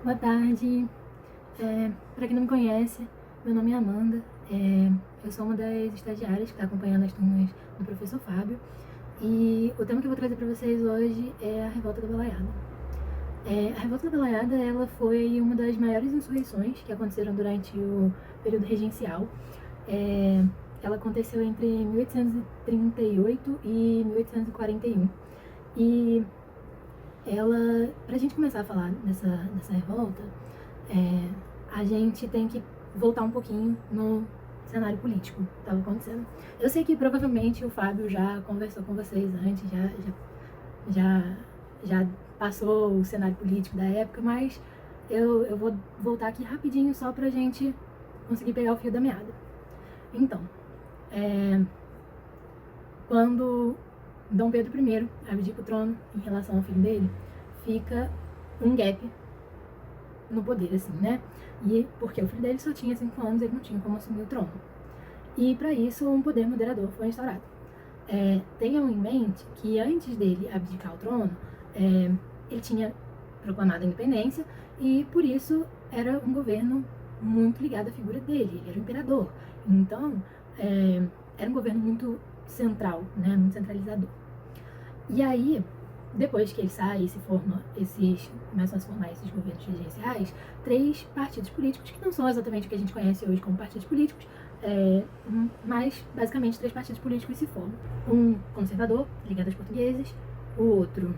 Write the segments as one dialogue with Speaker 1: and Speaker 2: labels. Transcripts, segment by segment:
Speaker 1: Boa tarde. Para quem não me conhece, meu nome é Amanda. Eu sou uma das estagiárias que está acompanhando as turmas do professor Fábio. E o tema que eu vou trazer para vocês hoje é a Revolta da Balaiada. A Revolta da Balaiada ela foi uma das maiores insurreições que aconteceram durante o período regencial. Ela aconteceu entre 1838 e 1841. E pra gente começar a falar dessa revolta, a gente tem que voltar um pouquinho no cenário político que estava acontecendo. Eu sei que provavelmente o Fábio já conversou com vocês antes, já passou o cenário político da época, mas eu vou voltar aqui rapidinho só pra gente conseguir pegar o fio da meada. Então, quando Dom Pedro I abdica o trono em relação ao filho dele, fica um gap no poder, assim, né? E porque o filho dele só tinha 5 anos, ele não tinha como assumir o trono. E para isso, um poder moderador foi instaurado. Tenham em mente que antes dele abdicar o trono, ele tinha proclamado a independência e por isso era um governo muito ligado à figura dele, ele era o imperador. Então, era um governo muito central, né, muito centralizador. E aí, depois que ele sai e se forma começam a se formar esses governos regenciais, 3 partidos políticos, que não são exatamente o que a gente conhece hoje como partidos políticos, mas basicamente 3 partidos políticos se formam. Um conservador, ligado aos portugueses, o outro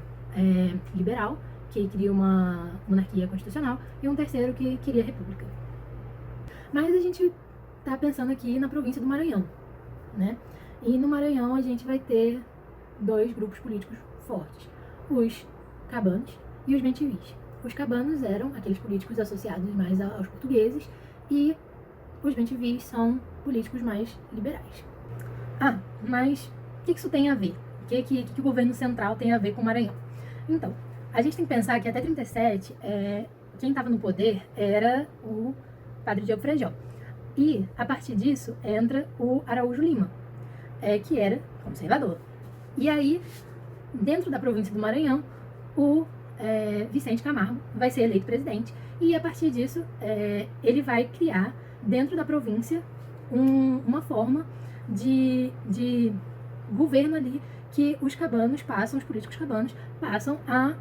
Speaker 1: liberal, que queria uma monarquia constitucional, e um terceiro que queria república. Mas a gente está pensando aqui na província do Maranhão, né? E no Maranhão a gente vai ter 2 grupos políticos fortes, os cabanos e os bentivis. Os cabanos eram aqueles políticos associados mais aos portugueses e os bentivis são políticos mais liberais. Mas o que isso tem a ver? O que o governo central tem a ver com o Maranhão? Então, a gente tem que pensar que até 37, quem estava no poder era o padre Diogo Frejó. E, a partir disso, entra o Araújo Lima, que era conservador. E aí, dentro da província do Maranhão, o Vicente Camargo vai ser eleito presidente e a partir disso ele vai criar dentro da província uma forma de governo ali que os políticos cabanos passam a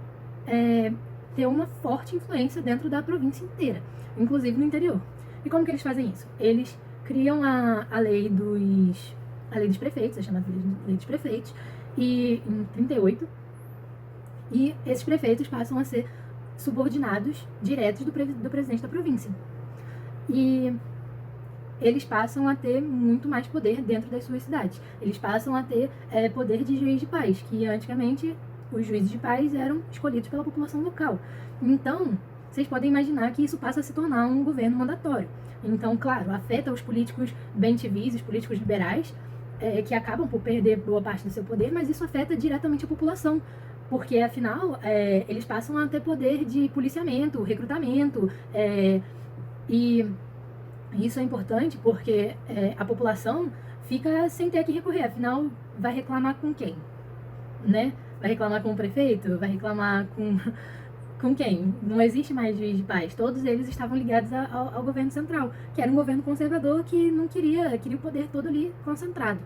Speaker 1: ter uma forte influência dentro da província inteira, inclusive no interior. E como que eles fazem isso? Eles criam a lei dos prefeitos, a chamada lei dos prefeitos, e em 38, e esses prefeitos passam a ser subordinados diretos do presidente da província. E eles passam a ter muito mais poder dentro das suas cidades. Eles passam a ter poder de juiz de paz, que antigamente os juízes de paz eram escolhidos pela população local. Então, vocês podem imaginar que isso passa a se tornar um governo mandatório. Então, claro, afeta os políticos bem-te-vis, os políticos liberais, que acabam por perder boa parte do seu poder, mas isso afeta diretamente a população, porque afinal eles passam a ter poder de policiamento, recrutamento, e isso é importante porque a população fica sem ter a que recorrer, afinal vai reclamar com quem, né? Vai reclamar com o prefeito? Vai reclamar com quem? Não existe mais juiz de paz. Todos eles estavam ligados ao governo central, que era um governo conservador que não queria o poder todo ali concentrado.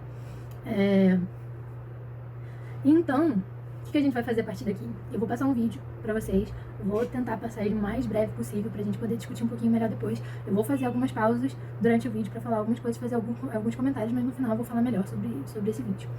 Speaker 1: Então, o que a gente vai fazer a partir daqui? Eu vou passar um vídeo pra vocês, vou tentar passar ele o mais breve possível pra gente poder discutir um pouquinho melhor depois. Eu vou fazer algumas pausas durante o vídeo pra falar algumas coisas, fazer alguns comentários, mas no final eu vou falar melhor sobre esse vídeo.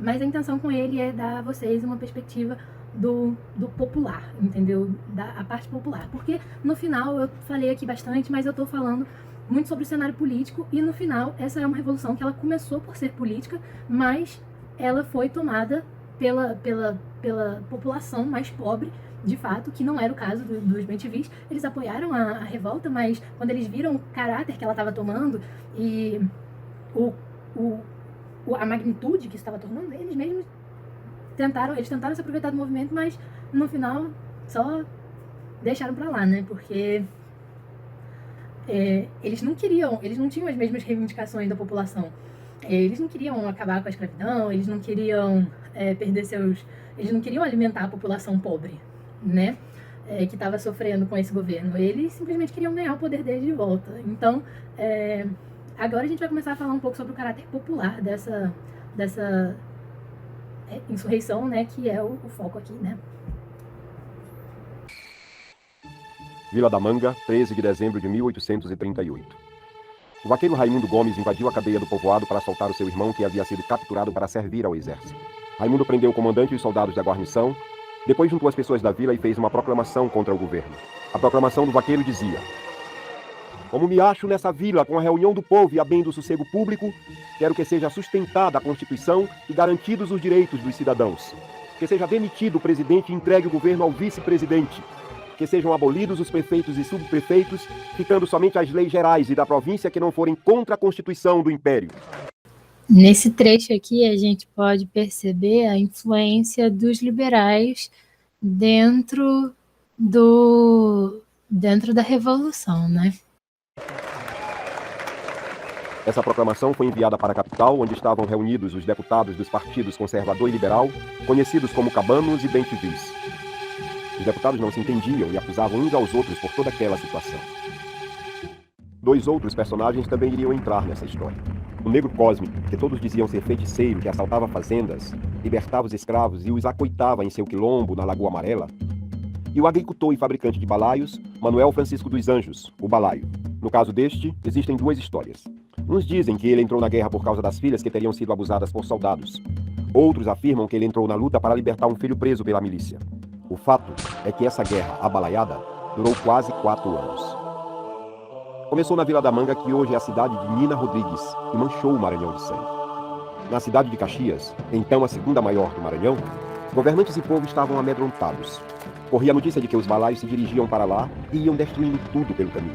Speaker 1: Mas a intenção com ele é dar a vocês uma perspectiva do popular, entendeu? A parte popular. Porque no final, eu falei aqui bastante, mas eu tô falando muito sobre o cenário político e no final, essa é uma revolução que ela começou por ser política, mas ela foi tomada pela população mais pobre, de fato, que não era o caso dos bem-te-vis. Eles apoiaram a revolta, mas quando eles viram o caráter que ela estava tomando e a magnitude que isso estava tomando, eles mesmos tentaram se aproveitar do movimento, mas no final só deixaram pra lá, né? Porque eles não tinham as mesmas reivindicações da população. Eles não queriam acabar com a escravidão, eles não queriam eles não queriam alimentar a população pobre, né? que estava sofrendo com esse governo. Eles simplesmente queriam ganhar o poder deles de volta. Então, agora a gente vai começar a falar um pouco sobre o caráter popular dessa insurreição, né, que é o foco aqui, né?
Speaker 2: Vila da Manga, 13 de dezembro de 1838. O vaqueiro Raimundo Gomes invadiu a cadeia do povoado para soltar o seu irmão que havia sido capturado para servir ao exército. Raimundo prendeu o comandante e os soldados da guarnição, depois juntou as pessoas da vila e fez uma proclamação contra o governo. A proclamação do vaqueiro dizia: como me acho nessa vila com a reunião do povo e a bem do sossego público, quero que seja sustentada a Constituição e garantidos os direitos dos cidadãos. Que seja demitido o presidente e entregue o governo ao vice-presidente. Que sejam abolidos os prefeitos e subprefeitos, ficando somente as leis gerais e da província que não forem contra a Constituição do Império.
Speaker 1: Nesse trecho aqui, a gente pode perceber a influência dos liberais dentro da Revolução, né?
Speaker 2: Essa proclamação foi enviada para a capital, onde estavam reunidos os deputados dos partidos conservador e liberal, conhecidos como cabanos e bem-te-vis. Os deputados não se entendiam e acusavam uns aos outros por toda aquela situação. Dois outros personagens também iriam entrar nessa história. O negro Cosme, que todos diziam ser feiticeiro, que assaltava fazendas, libertava os escravos e os acoitava em seu quilombo na Lagoa Amarela. E o agricultor e fabricante de balaios, Manuel Francisco dos Anjos, o balaio. No caso deste, existem duas histórias. Uns dizem que ele entrou na guerra por causa das filhas que teriam sido abusadas por soldados. Outros afirmam que ele entrou na luta para libertar um filho preso pela milícia. O fato é que essa guerra abalaiada durou quase 4 anos. Começou na Vila da Manga, que hoje é a cidade de Nina Rodrigues, e manchou o Maranhão de sangue. Na cidade de Caxias, então a segunda maior do Maranhão, governantes e povo estavam amedrontados. Corria a notícia de que os balaios se dirigiam para lá e iam destruindo tudo pelo caminho.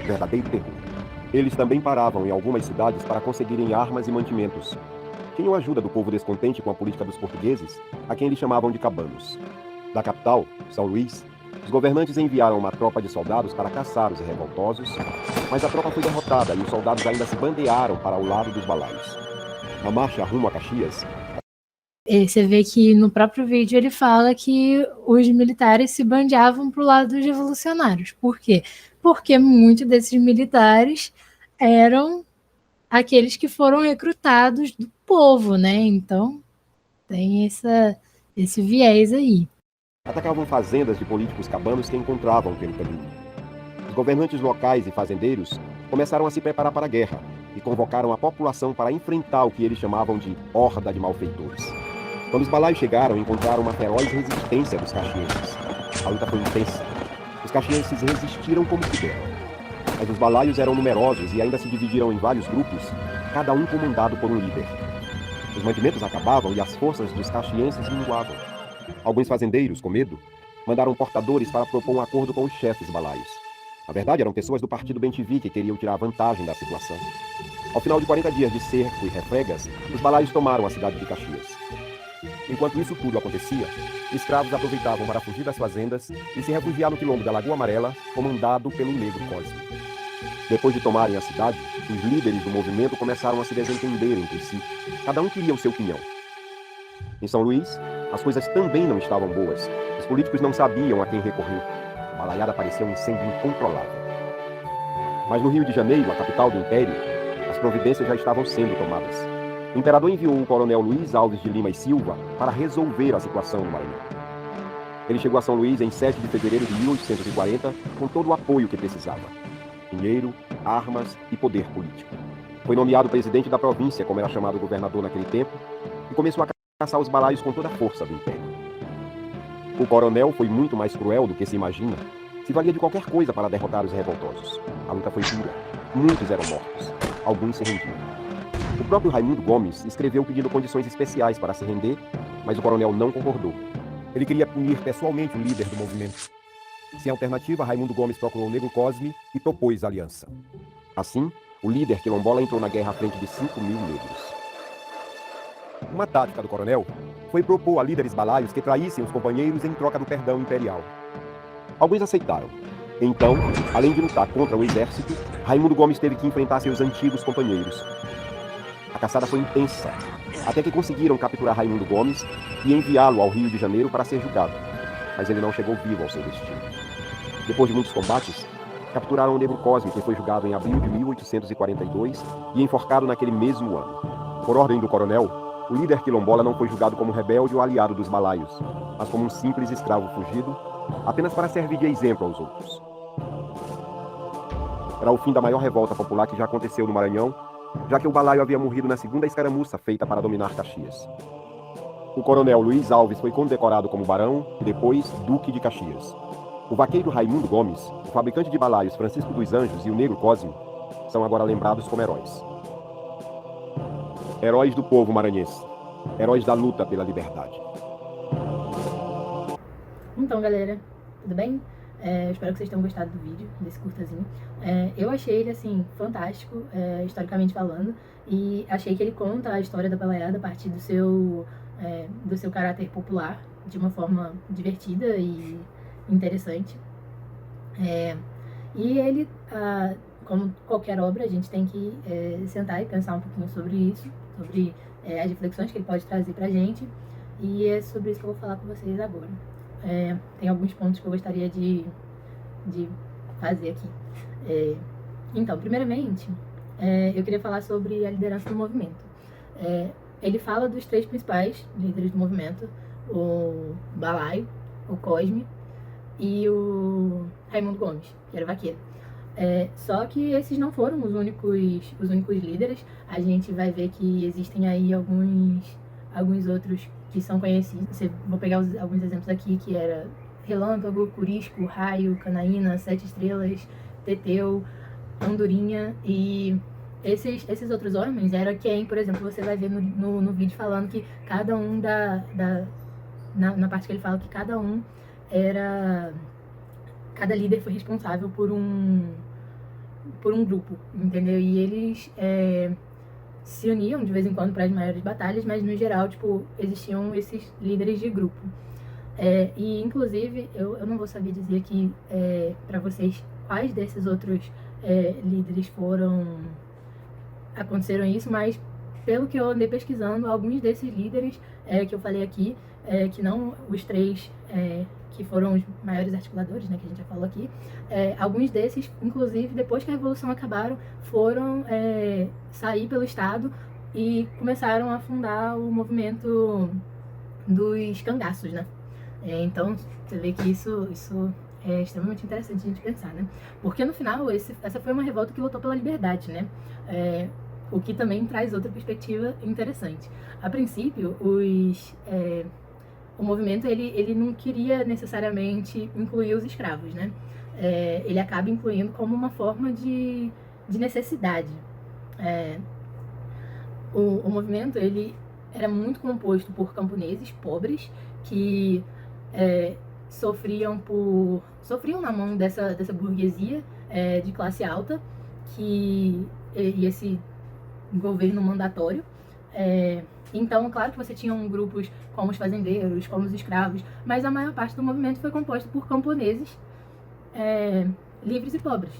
Speaker 2: Verdadeiro terror. Eles também paravam em algumas cidades para conseguirem armas e mantimentos. Tinham a ajuda do povo descontente com a política dos portugueses, a quem eles chamavam de cabanos. Da capital, São Luís, os governantes enviaram uma tropa de soldados para caçar os revoltosos, mas a tropa foi derrotada e os soldados ainda se bandearam para o lado dos balaios. Na marcha rumo a Caxias,
Speaker 1: você vê que no próprio vídeo ele fala que os militares se bandeavam para o lado dos revolucionários. Por quê? Porque muitos desses militares eram aqueles que foram recrutados do povo, né? Então tem esse viés aí.
Speaker 2: Atacavam fazendas de políticos cabanos que encontravam pelo caminho. Os governantes locais e fazendeiros começaram a se preparar para a guerra e convocaram a população para enfrentar o que eles chamavam de horda de malfeitores. Quando os balaios chegaram, encontraram uma feroz resistência dos caxienses. A luta foi intensa. Os caxienses resistiram como puderam. Mas os balaios eram numerosos e ainda se dividiram em vários grupos, cada um comandado por um líder. Os mantimentos acabavam e as forças dos caxienses minguavam. Alguns fazendeiros, com medo, mandaram portadores para propor um acordo com os chefes balaios. Na verdade, eram pessoas do partido Bem-te-vi que queriam tirar vantagem da situação. Ao final de 40 dias de cerco e refregas, os balaios tomaram a cidade de Caxias. Enquanto isso tudo acontecia, escravos aproveitavam para fugir das fazendas e se refugiar no quilombo da Lagoa Amarela, comandado pelo negro Cosme. Depois de tomarem a cidade, os líderes do movimento começaram a se desentender entre si. Cada um queria o seu quinhão. Em São Luís, as coisas também não estavam boas. Os políticos não sabiam a quem recorrer. A balaiada parecia um incêndio incontrolável. Mas no Rio de Janeiro, a capital do Império, as providências já estavam sendo tomadas. O imperador enviou o coronel Luiz Alves de Lima e Silva para resolver a situação no Maranhão. Ele chegou a São Luís em 7 de fevereiro de 1840 com todo o apoio que precisava. Dinheiro, armas e poder político. Foi nomeado presidente da província, como era chamado o governador naquele tempo, e começou a caçar os balaios com toda a força do Império. O coronel foi muito mais cruel do que se imagina. Se valia de qualquer coisa para derrotar os revoltosos. A luta foi dura. Muitos eram mortos. Alguns se rendiam. O próprio Raimundo Gomes escreveu pedindo condições especiais para se render, mas o coronel não concordou. Ele queria punir pessoalmente o líder do movimento. Sem alternativa, Raimundo Gomes procurou o negro Cosme e propôs aliança. Assim, o líder quilombola entrou na guerra à frente de 5.000 negros. Uma tática do coronel foi propor a líderes balaios que traíssem os companheiros em troca do perdão imperial. Alguns aceitaram. Então, além de lutar contra o exército, Raimundo Gomes teve que enfrentar seus antigos companheiros. A caçada foi intensa, até que conseguiram capturar Raimundo Gomes e enviá-lo ao Rio de Janeiro para ser julgado. mas ele não chegou vivo ao seu destino. Depois de muitos combates, capturaram o Negro Cosme, que foi julgado em abril de 1842 e enforcado naquele mesmo ano. Por ordem do coronel, o líder quilombola não foi julgado como rebelde ou aliado dos balaios, mas como um simples escravo fugido, apenas para servir de exemplo aos outros. Era o fim da maior revolta popular que já aconteceu no Maranhão, já que o balaio havia morrido na segunda escaramuça feita para dominar Caxias. O coronel Luiz Alves foi condecorado como barão e depois duque de Caxias. O vaqueiro Raimundo Gomes, o fabricante de balaios Francisco dos Anjos e o Negro Cosme são agora lembrados como heróis. Heróis do povo maranhense. Heróis da luta pela liberdade.
Speaker 1: Então, galera, tudo bem? Espero que vocês tenham gostado do vídeo, desse curtazinho. Eu achei ele, assim, fantástico, historicamente falando, e achei que ele conta a história da balaiada a partir do seu caráter popular, de uma forma divertida e interessante. E ele, como qualquer obra, a gente tem que sentar e pensar um pouquinho sobre isso, sobre as reflexões que ele pode trazer pra gente, e é sobre isso que eu vou falar com vocês agora. Tem alguns pontos que eu gostaria de fazer aqui. Então, primeiramente, eu queria falar sobre a liderança do movimento. Ele fala dos três principais líderes do movimento: o Balaio, o Cosme e o Raimundo Gomes, que era o vaqueiro. Só que esses não foram os únicos líderes. A gente vai ver que existem aí alguns outros que são conhecidos. Vou pegar alguns exemplos aqui, que era Relâmpago, Curisco, Raio, Canaína, Sete Estrelas, Teteu, Andorinha. E esses outros homens eram quem, por exemplo, você vai ver no vídeo falando que cada um na parte que ele fala que cada líder foi responsável por um grupo, entendeu? E eles se uniam de vez em quando para as maiores batalhas, mas no geral, tipo, existiam esses líderes de grupo. E inclusive, eu não vou saber dizer aqui para vocês quais desses outros líderes aconteceram isso, mas pelo que eu andei pesquisando, alguns desses líderes que eu falei aqui, que não os três que foram os maiores articuladores, né, que a gente já falou aqui, alguns desses, inclusive, depois que a Revolução acabaram, foram sair pelo Estado e começaram a fundar o movimento dos cangaços, né? Então, você vê que isso é extremamente interessante a gente pensar, né? Porque, no final, essa foi uma revolta que lutou pela liberdade, né? O que também traz outra perspectiva interessante. A princípio, o movimento ele não queria necessariamente incluir os escravos, né? Ele acaba incluindo como uma forma de necessidade. O movimento ele era muito composto por camponeses pobres que sofriam na mão dessa burguesia de classe alta e esse governo mandatório. Então, claro que você tinha grupos como os fazendeiros, como os escravos, mas a maior parte do movimento foi composto por camponeses livres e pobres.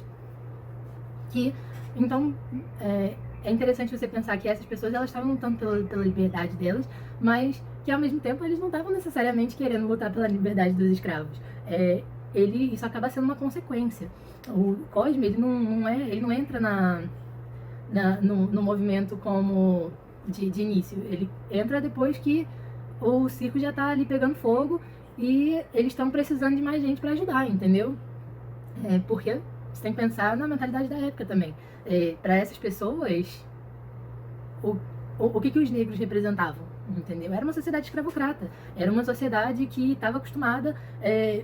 Speaker 1: Então, é interessante você pensar que essas pessoas elas estavam lutando pela liberdade delas, mas que ao mesmo tempo eles não estavam necessariamente querendo lutar pela liberdade dos escravos. Isso acaba sendo uma consequência. O Cosme ele não entra no movimento como de início. Ele entra depois que o circo já tá ali pegando fogo e eles estão precisando de mais gente para ajudar, entendeu? Porque você tem que pensar na mentalidade da época também. Para essas pessoas, o que os negros representavam, entendeu? Era uma sociedade escravocrata. Era uma sociedade que estava acostumada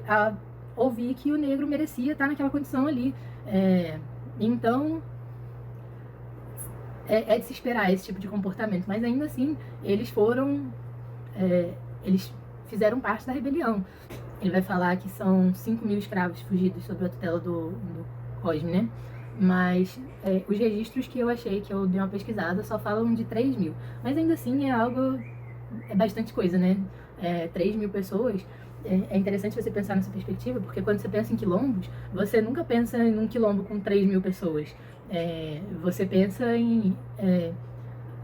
Speaker 1: a ouvir que o negro merecia estar naquela condição ali. Então, é de se esperar esse tipo de comportamento, mas ainda assim, eles fizeram parte da rebelião. Ele vai falar que são 5.000 escravos fugidos sob a tutela do Cosme, né? Mas os registros que eu achei, que eu dei uma pesquisada, só falam de 3.000. Mas ainda assim é bastante coisa, né? 3.000 pessoas. É interessante você pensar nessa perspectiva, porque quando você pensa em quilombos, você nunca pensa em um quilombo com 3.000 pessoas. Você pensa em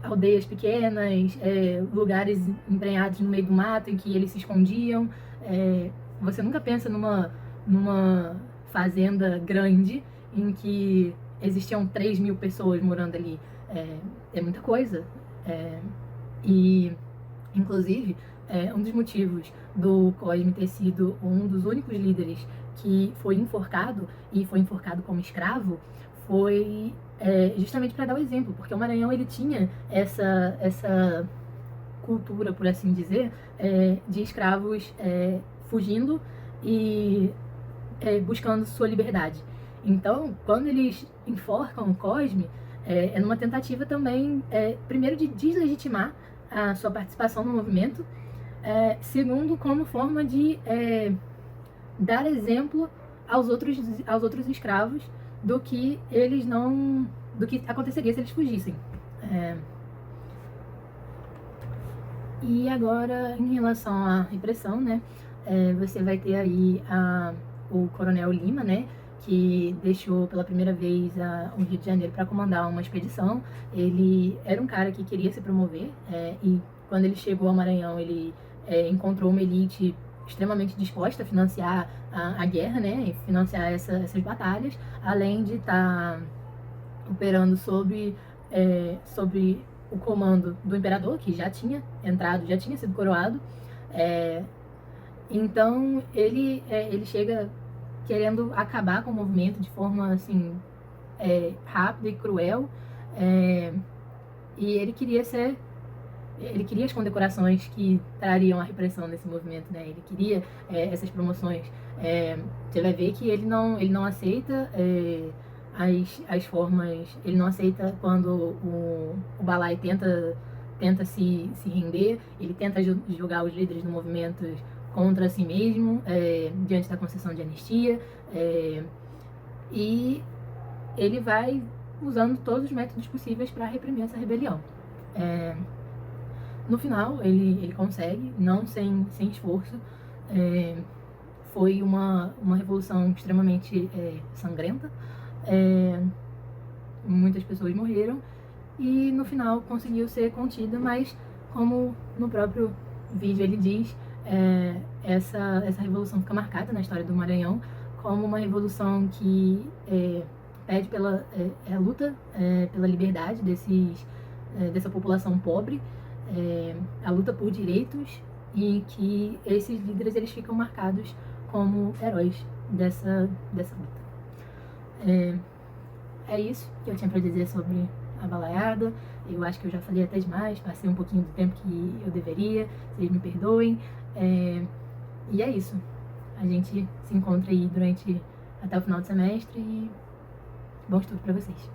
Speaker 1: aldeias pequenas, lugares embrenhados no meio do mato em que eles se escondiam. você nunca pensa numa fazenda grande em que existiam 3.000 pessoas morando ali. É muita coisa. E, inclusive, um dos motivos do Cosme ter sido um dos únicos líderes que foi enforcado, e foi enforcado como escravo, foi justamente para dar o exemplo, porque o Maranhão ele tinha essa cultura, por assim dizer, de escravos fugindo e buscando sua liberdade. Então, quando eles enforcam o Cosme, é numa tentativa também, primeiro, de deslegitimar a sua participação no movimento, segundo, como forma de dar exemplo aos outros escravos do que aconteceria se eles fugissem. E agora, em relação à repressão, né, você vai ter aí o Coronel Lima, né, que deixou pela primeira vez o Rio de Janeiro para comandar uma expedição. Ele era um cara que queria se promover, e quando ele chegou ao Maranhão, ele encontrou uma elite extremamente disposta a financiar a guerra, né, e financiar essas batalhas, além de estar operando sob o comando do imperador, que já tinha entrado, já tinha sido coroado. Então ele chega querendo acabar com o movimento de forma assim rápida e cruel, e ele queria as condecorações que trariam a repressão nesse movimento, né? Ele queria essas promoções. Você vai ver que ele não aceita as formas, ele não aceita quando o Balai tenta se render, ele tenta julgar os líderes do movimento contra si mesmo, diante da concessão de anistia, e ele vai usando todos os métodos possíveis para reprimir essa rebelião. No final, ele consegue, não sem esforço. Foi uma revolução extremamente sangrenta. Muitas pessoas morreram e no final conseguiu ser contida, mas como no próprio vídeo ele diz, essa revolução fica marcada na história do Maranhão como uma revolução que pede pela luta pela liberdade dessa população pobre, a luta por direitos, e que esses líderes eles ficam marcados como heróis dessa luta. É isso que eu tinha para dizer sobre a balaiada. Eu acho que eu já falei até demais, passei um pouquinho do tempo que eu deveria, vocês me perdoem. E é isso. A gente se encontra aí até o final do semestre, e bom estudo para vocês.